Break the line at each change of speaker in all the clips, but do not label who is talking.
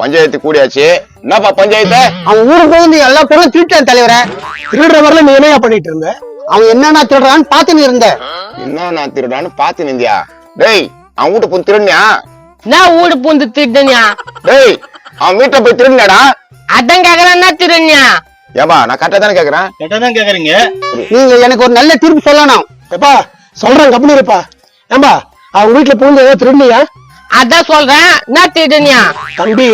பஞ்சாயத்து கூடியாச்சு. என்னப்பா பஞ்சாயத்து?
அவன் ஊருக்கு போய் நீ எல்லா பொருளும் திருட்டான் தலைவர. திருடுற வரல நீ என்னையா பண்ணிட்டு இருந்த? அவன் என்னன்னா திருடுறான்னு பாத்துன்னு இருந்த.
என்ன திருடான்னு பாத்து நிந்தியா? டேய் அவன் வீட்டு பூந்து திருடுனியா?
நான் வீடு பூந்து திருடனியா?
டேய் அவன் வீட்டை போய் திருடுனடா?
அதான் கேக்குறேன் திருடனியா?
ஏப்பா நான் கரெக்டா தானே கேக்குறேன்?
கரெக்டா தான் கேக்குறீங்க.
நீங்க எனக்கு ஒரு நல்ல தீர்ப்பு சொல்லணும். எப்பா சொல்றேன் கம்பெனி இருப்பா. ஏம்பா அவன் வீட்டுல பூந்து ஏதோ திருடுனியா?
அதான் சொல்றேன் நான் திருடனியா?
தம்பி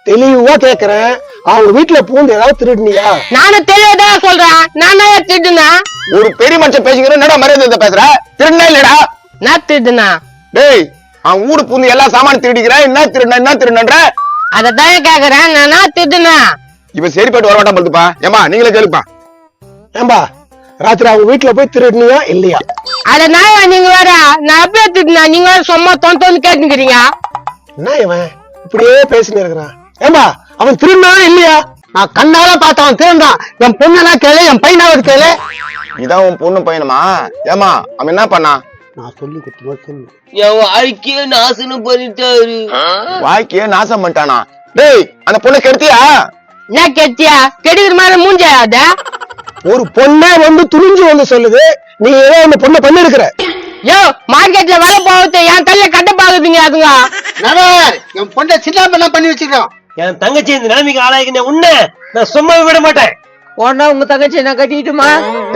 தெளிவா கேக்குறேன், அவங்க வீட்டுல பூந்து ஏதாவது திருடுனியா?
நானும் தெளிவதான் சொல்றேன். நானே திருடுனா?
ஒரு பெரிய மனுஷன் பேசிக்கிற என்னடா மரியாதை பேசுற? திருடுனா இல்லடா?
நான் திருடுனா?
டேய் அவன் வீடு பூந்து எல்லா சாமான் திருடிக்கிற. என்ன திருடுன்ற?
அததான் கேக்குறேன். நானா திருடுனா?
இவ சரி போயிட்டு வர மாட்டான் படுத்துப்பா. ஏமா நீங்களே கேளுப்பா.
ஏம்பா ராத்திரி அவங்க வீட்டுல போய் திருடுனியா இல்லையா?
அட நான் நீங்க வேற நான் அப்படியே திருடுனா? நீங்க வேற சும்மா தொந்து கேட்டுக்கிறீங்க.
என்ன இவன் இப்படியே பேசினு இருக்கிறான்? ஏம்பா அவன் திருடினா இல்லையா? நான் கண்ணால பார்த்தவன் திருடான். என் பொண்ணெல்லாம் கேளு, என் பையனாவது கேளு.
இதான் உன் பொண்ணு பையனுமா? ஏமா அவன் என்ன பண்ணா?
நான் சொல்லி கொடுத்து சொல்லு.
என் வாழ்க்கைய நாசனம் பண்ணிட்டாரு.
வாழ்க்கைய நாசம் பண்ணிட்டானா? டேய் அந்த பொண்ணை கெடுத்தியா?
என்ன கெட்டியா? கெடுக்கிற மாதிரி மூஞ்சாத
ஒரு பொண்ணே வந்து துணிஞ்சு வந்து சொல்லுது, நீ ஏதோ அந்த பொண்ணை பண்ணி இருக்கிற.
யோ மார்க்கெட்ல வேலை போகுது என் தள்ள கட்ட பாக்குறீங்க. அதுங்க
என் பொண்ணை சின்ன பண்ண பண்ணி வச்சிருக்கோம்.
என் தங்கச்சி இந்த நிலைமைக்கு ஆளாயிக்கின உன்ன நான் சும்மா விட மாட்டேன்.
உடனே உங்க தங்கச்சி நான் கட்டிட்டுமா?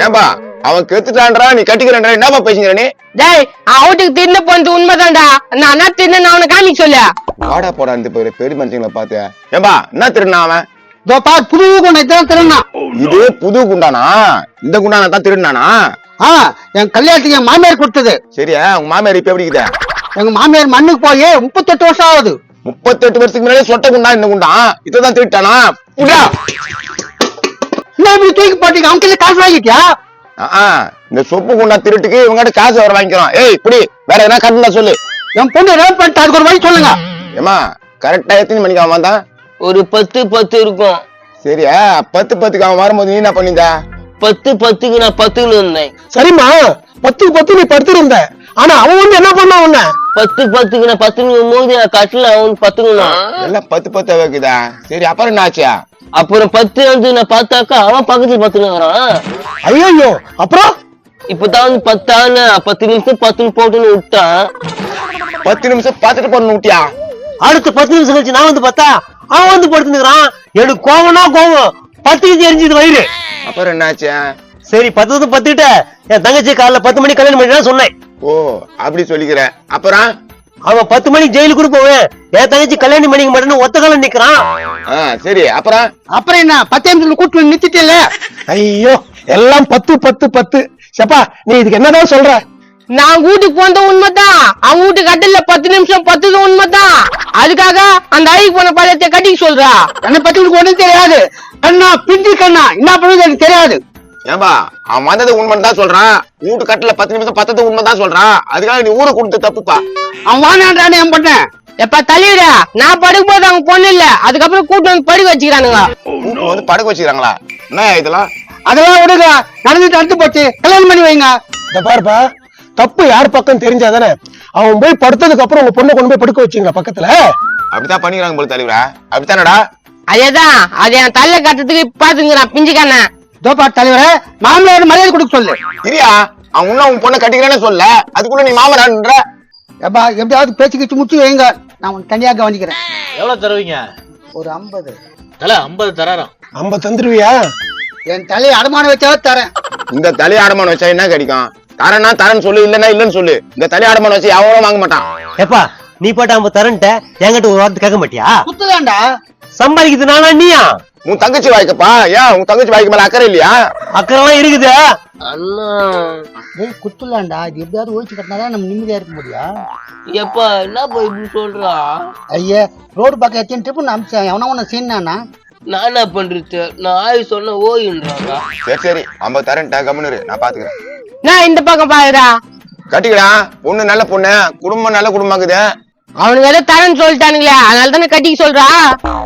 ஏன்பா அவன் கெத்துட்டான்றா நீ கட்டிக்கிறேன்றா? என்னப்பா பேசுங்கிற நீ?
டேய் அவட்டுக்கு தின்னு போனது உண்மைதான்டா. நான் தின்னு அவனை காமிக்க சொல்ல.
வாடா போடா இந்த பெரிய மனுஷங்களை பார்த்து. ஏன்பா என்ன திருடினா அவன்?
புது குண்டை தான் திருடினான்.
இது புது குண்டானா? இந்த குண்டானா தான் திருடினானா?
என் கல்யாணத்துக்கு என் மாமியார் கொடுத்தது.
சரியா உங்க மாமியார் இப்ப எப்படி இருக்குதா?
எங்க மாமியார் மண்ணுக்கு போய் 38 வருஷம் ஆகுது.
38 வருஷத்துக்கு முன்னாடி சொட்ட குண்டா இந்த குண்டா? இதான் திருட்டானா? புடா
என்ன இப்படி தூக்கி போட்டீங்க? அவங்க கையில காசு வாங்கிட்டியா?
இந்த சொப்பு குண்டா திருட்டுக்கு இவங்க காசு வர வாங்கிக்கிறோம். ஏய் இப்படி வேற எதனா கட்டணம் சொல்லு.
என் பொண்ணு ரேப் பண்ணிட்டு அதுக்கு ஒரு வழி சொல்லுங்க.
ஏமா கரெக்டா எத்தனை மணிக்கு அவன் வந்தான்?
ஒரு 10 இருக்கும்.
சரியா 10 அவன் வரும்போது நீ என்ன பண்ணிருந்தா?
10 நான் 10 இருந்தேன்.
சரிம்மா 10 நீ படுத்திருந்த. ஆனா அவன் வந்து என்ன பண்ண உன்ன?
10 நான் 10 போது நான் கட்டல. அவன் 10
எல்லாம் 10 வைக்குதா? சரி அப்புறம் என்ன ஆச்சியா?
அப்புறம் 10 வந்து நான் பார்த்தாக்கா அவன் பக்கத்துல 10
ஐயோ அப்புறம்
இப்பதான் வந்து 10 நிமிஷம் 10 போட்டுன்னு விட்டான்.
10 நிமிஷம் பார்த்துட்டு போன விட்டியா?
அடுத்த 10 நிமிஷம் கழிச்சு நான் வந்து பார்த்தா அவன் வந்து படுத்துக்கிறான். எனக்கு கோவம்னா கோவம் 10 எரிஞ்சது வயிறு.
அப்புறம் என்ன ஆச்சு?
சரி 10 10 என் தங்கச்சி காலைல 10 மணிக்கு கல்யாணம் பண்ணிட்டு சொன்னேன்.
ஓ அப்படி சொல்லிக்கிற. அப்புறம்
அவன் 10 மணிக்கு ஜெயிலுக்கு கூட போவேன். என் தங்கச்சி கல்யாணம் பண்ணிக்க மாட்டேன்னு ஒத்த காலம் நிக்கிறான்.
சரி
அப்புறம் என்ன 10 நிமிஷம் கூட்டு நிறுத்திட்டேல? ஐயோ எல்லாம் 10 சப்பா நீ இதுக்கு என்னதான் சொல்ற?
நான் வீட்டுக்கு போன உண்மைதான். அவன் வீட்டுக்கு கட்டல 10 நிமிஷம் 10 உண்மைதான். அதுக்காக அந்த அழுக்கு போன பழத்தை கட்டிக்க சொல்றா?
என்னை பத்தி உனக்கு ஒண்ணும் தெரியாது. கண்ணா பிஞ்சி கண்ணா என்ன பண்ணுறது எனக்கு தெரியாது.
ஏன்பா அவன் வந்தது உண்மைதான் சொல்றான். வீட்டு கட்டல 10 நிமிஷம் 10 உண்மைதான் சொல்றான். அதுக்காக நீ ஊரை கொடுத்து தப்புப்பா.
அவன் வானான்றானே என் பண்ண.
எப்ப தலைவிட நான் படுக்கும் போது அவங்க பொண்ணு இல்ல. அதுக்கப்புறம் கூட்டு வந்து படுக்க வச்சுக்கிறானுங்க.
கூட்டு வந்து படுக்க வச்சுக்கிறாங்களா? என்ன இதெல்லாம்?
அதெல்லாம் விடுங்க, நடந்துட்டு அடுத்து போச்சு. கல்யாணம் பண்ணி வைங்க. இந்த பாருப்பா தப்பு யார் பக்கம் தெரிஞ்சாதானே. அவன் போய் படுத்ததுக்கு அப்புறம் உங்க பொண்ணை கொண்டு போய் படுக்க வச்சுங்களா பக்கத்துல?
அப்படித்தான் பண்ணிக்கிறாங்க போல தலைவரா. அப்படித்தானடா?
அதேதான். அது என் தள்ள கட்டத்துக்கு பாத்துங்கிறான் பிஞ்சுக்கான.
தோப்பா தலைவர மாமனார் மரியாதை கொடுக்க சொல்லு.
சரியா அவன் இன்னும் உன் பொண்ணை கட்டிக்கிறேன்னு சொல்ல, அதுக்குள்ள நீ மாமனார்ன்ற.
எப்பா எப்படியாவது பேச்சு கிச்சு முச்சு வைங்க. நான் உன் தனியாக கவனிக்கிறேன்.
எவ்வளவு தருவீங்க?
ஒரு 50.
தல 50 தராராம்.
50 தந்துருவியா? என் தலையை அடமானம் வச்சாவது தரேன்.
இந்த தலையை அடமானம் வச்சா என்ன கிடைக்கும்? தரேன்னா தரேன்னு சொல்லு, இல்லன்னா இல்லன்னு சொல்லு. இந்த தலையை அடமானம் வச்சு எவனும் வாங்க மாட்டான்.
எப்பா நீ பாட்டு 50 தரன்ட்ட என்கிட்ட ஒரு வார்த்தை கேட்க மாட்டியா?
குத்துதான்டா
சம்பாதிக்குது நானா நீயா?
உன் தங்கச்சி வாய்க்கப்பா. ஏன் உன் தங்கச்சி வாய்க்கு மேல அக்கறை இல்லையா?
அக்கறைலாம் இருக்குது.
குத்துலாண்டா. இது எப்படியாவது ஒழிச்சு கட்டினாதான் நம்ம நிம்மதியா இருக்க முடியும்.
எப்பா என்ன போய் இப்படி சொல்றா?
ஐயா ரோடு பக்கம் எத்தனை ட்ரிப்பு அமிச்சேன். எவனா உன்னை சீனானா?
நான் என்ன பண்றது? நான் ஆய் சொன்ன ஓயின்றாங்க.
சரி 50 தரேன்ட்டா கம்முனு நான் பாத்துக்கிறேன்.
நான் இந்த பக்கம் பாக்குறா.
கட்டிக்கடா. பொண்ணு நல்ல பொண்ணு, குடும்பம் நல்ல குடும்பமாக்குது.
அவனுக்கு ஏதோ தரேன்னு சொல்லிட்டானுங்களே, அதனால தானே கட்டிக்க சொல்றா.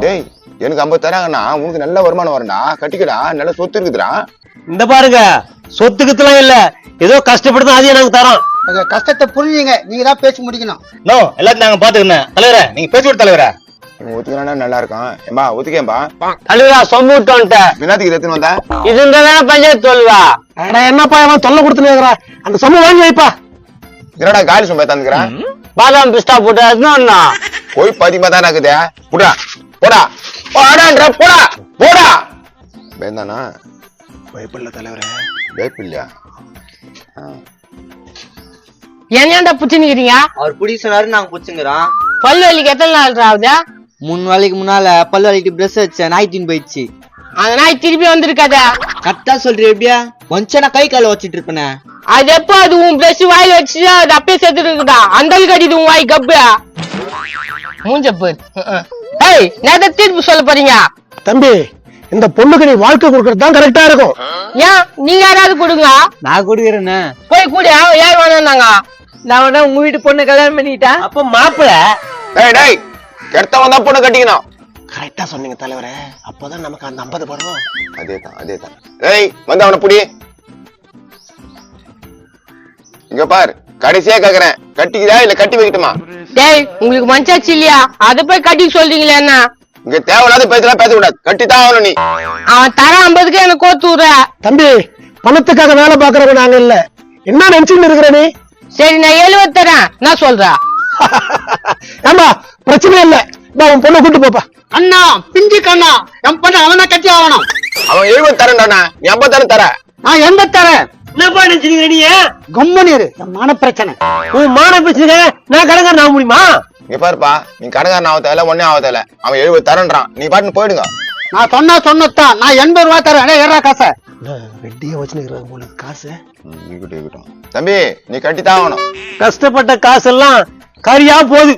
டேய் எனக்கு 50 தராங்கன்னா உனக்கு நல்ல வருமானம் வரும்டா. கட்டிக்கடா, நல்ல சொத்து இருக்குதுடா.
இந்த பாருங்க சொத்துக்குலாம் இல்ல, ஏதோ கஷ்டப்பட்டு தான் அதையும் நாங்க தரோம்.
எங்க கஷ்டத்தை புரிஞ்சுங்க, நீங்க தான் பேசி முடிக்கணும்.
நோ எல்லாத்தையும் நாங்க பாத்துக்கிறேன் தலைவரே, நீங்க பேசி விட தலைவரே.
இவன் ஒத்துக்கிறானா நல்லா இருக்கும். ஏம்பா ஒத்துக்கேம்பா.
தலைவரா சொம்பு விட்டோன்ட்ட
வினாத்துக்கு எத்தனை வந்தா?
இது இருந்தா பஞ்சாயத்து சொல்வா.
அட என்னப்பா அவன் தொல்லை கொடுத்துனேங்கிறான், அந்த சமூகம் வாங்கி வைப்பா.
என்னடா காலி சும்மா தந்துக்கிறான்?
பாதாம் பிஸ்டா போட்டு அதுனா
போய் பதிமா தானே இருக்குது. புடா போடா போடான்ற போடா போடா. வேந்தானா?
பயப்படல தலைவரே.
வேப்பில்லையா?
ஏன்டா புடிச்சுக்கிறீங்க?
அவர் புடி சொன்னாரு, நாங்க புடிச்சுங்கிறோம்.
பல்லு வலிக்கு எத்தனை நாள் ஆகுதா?
3 நாளைக்கு முன்னால பல்லு வலிக்கு பிரஷ் வச்ச நாய் தீன் போயிடுச்சு.
அந்த நாய் திருப்பி வந்திருக்காதா?
கரெக்டா சொல்றீ. எப்படியா கொஞ்சம் நான் கை கால வச்சிட்டு இருப்பேனே.
அது எப்போ அது உன் பிரஷ் வாயில வச்சு அது அப்பயே செத்து இருக்குதா? அந்த கடிது உன் வாய் கப்பு மூஞ்சப்பு. ஏய் நேரத்தை தீர்ப்பு சொல்ல போறீங்க?
தம்பி, இந்த பொண்ணுக்கு நீ வாழ்க்கை கொடுக்கறது தான் கரெக்டா இருக்கும்.
ஏன் நீங்க யாராவது கொடுங்க.
நான் கொடுக்குறேன்னு
போய் கூட யார் வேணாங்க. நான் வேணா உங்க வீட்டு பொண்ணு கல்யாணம் பண்ணிட்டேன்.
அப்ப மாப்பிள்ள
டேய் டேய் கெட்டவன் தான் பொண்ணு கட்டிக்கணும்.
கரெக்டா சொன்னீங்க தலைவரே, அப்பதான் நமக்கு அந்த 50 படம்.
அதேதான். டேய் வந்து அவனை புடி. இங்க பாரு, கடைசியா கேக்குறேன், கட்டிக்குதா இல்ல கட்டி வைக்கட்டுமா?
டேய் உங்களுக்கு மனசாச்சு இல்லையா? அத போய் கட்டி சொல்றீங்களே என்ன?
இங்க தேவையில்லாத பேசலாம் பேசக்கூடாது. கட்டித்தான் ஆகணும் நீ.
அவன் தர 50க்கு எனக்கு கோத்து விடுற.
தம்பி, பணத்துக்காக வேலை பாக்குறவங்க நாங்க இல்ல. என்ன நினைச்சுன்னு இருக்கிற நீ?
சரி நான் 70 தரேன். என்ன சொல்ற?
ஆமா பிரச்சனை இல்ல, உன் பொண்ணை கூட்டு போப்பா.
அண்ணா பிஞ்சி கண்ணா, என் பொண்ணு அவனா கட்டி ஆகணும்.
அவன் 70 தரேன்டா, நீ 50 தானே தர.
நான் 80 தரேன். என்னப்பா நினைச்சீங்க நீ?
கம்மனியரு, மான பிரச்சனை.
உன் மான பிரச்சனை நான் கடங்காரன் ஆக முடியுமா?
இங்க பாருப்பா, நீ கடைக்காரன் ஆக தேவையில்ல, ஒன்னே ஆக தேவையில்ல. அவன் 70 தரேன்றான், நீ பாட்டுன்னு போயிடுங்க.
நான் சொன்னதான். நான் 80 ரூபாய் தரேன். ஏறா காசை வெட்டியா வச்சுருக்கிறேன் உங்களுக்கு காசு.
இருக்கட்டும் தம்பி, நீ கட்டித்தான் ஆகணும்.
கஷ்டப்பட்ட காசெல்லாம் கரியா போகுது.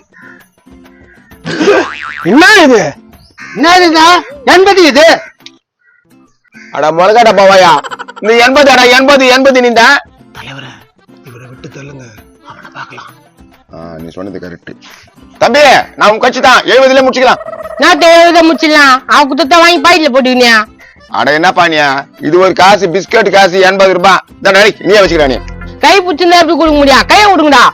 என்ன இது? என்ன இதுங்க? 80 இது?
அட முழகாட்ட போவாயா, இந்த 80 அடா 80 நீந்தா.
தலைவரே, இவரை விட்டு தள்ளுங்க, அவனை பார்க்கலாம்.
நீ சொன்னது கரெக்ட் தம்பி. நான் உன் கட்சி தான் 70ல முடிச்சுக்கலாம்.
நான் 70 முடிச்சிடலாம். அவன் குத்தத்தை வாங்கி பாக்கெட்ல போட்டுக்கினியா?
அட என்ன பானியா, இது ஒரு காசு, பிஸ்கட் காசு 80 ரூபாய் தான். நீயே வச்சுக்கிறா. நீ
கை பிடிச்சிருந்தா எப்படி கொடுக்க முடியும்? கையை விடுங்கடா.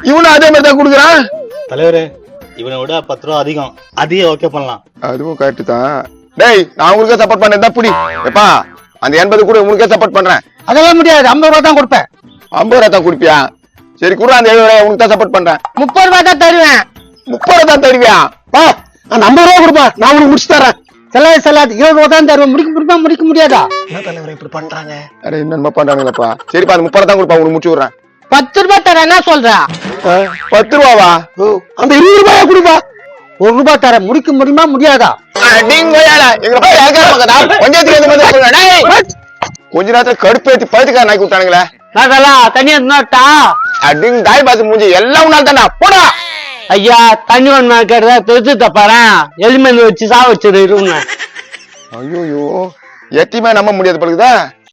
இவனும் அதே மாதிரி தான் கொடுக்குறான்.
தலைவரே, இவனை விட 10 ரூபா அதிகம், அதையே ஓகே பண்ணலாம்.
அதுவும் கரெக்ட் தான். டேய் நான் உங்களுக்கே சப்போர்ட் பண்ணேன் புடி. எப்பா அந்த 80 கூட உங்களுக்கே சப்போர்ட் பண்றேன்.
அதெல்லாம் முடியாது, 50 ரூபாய் தான் கொடுப்பேன்.
50 ரூபாய் தான் குடிப்பியா? சரி கூட அந்த 70 ரூபாய் உனக்கு தான் சப்போர்ட் பண்றேன்.
30 ரூபாய் தான் தருவேன்.
30 ரூபாய் தான் தருவியா?
அந்த 50 ரூபாய் கொடுப்பா, நான் உனக்கு முடிச்சு தரேன். செல்லாது 20 ரூபாய் தான் தருவேன். முடிக்க முடியாதா? என்ன தலைவர் இப்படி பண்றாங்க?
அட என்னமா பண்றாங்களப்பா. சரிப்பா அந்த 30 ரூபாய் தான் கொடுப்பா, உனக்கு முடிச்சு விடுறேன்.
10 ரூபாய் தரேன். என்ன சொல்ற?
10 ரூபாவா?
அந்த 20 ரூபாயா கொடுப்பா. 1 ரூபாய் தரேன். முடிக்க முடியுமா முடியாதா?
கொஞ்ச நேரத்துல கடுப்பேத்தி பழுத்துக்கார நாக்கி விட்டானுங்களே.
அதெல்லாம் தனியா நோட்டா
அப்படிங்க தாய் பாசு மூஞ்சி எல்லாம் உன்னால தானே போடா.
ஐயா தண்ணி ஒண்ணு கேட்டதா தெரிஞ்சு தப்பாரு எலிமெண்ட் வச்சு சா வச்சிருங்க.
ஐயோ எத்தியுமே நம்ப முடியாது பழுக்குதா.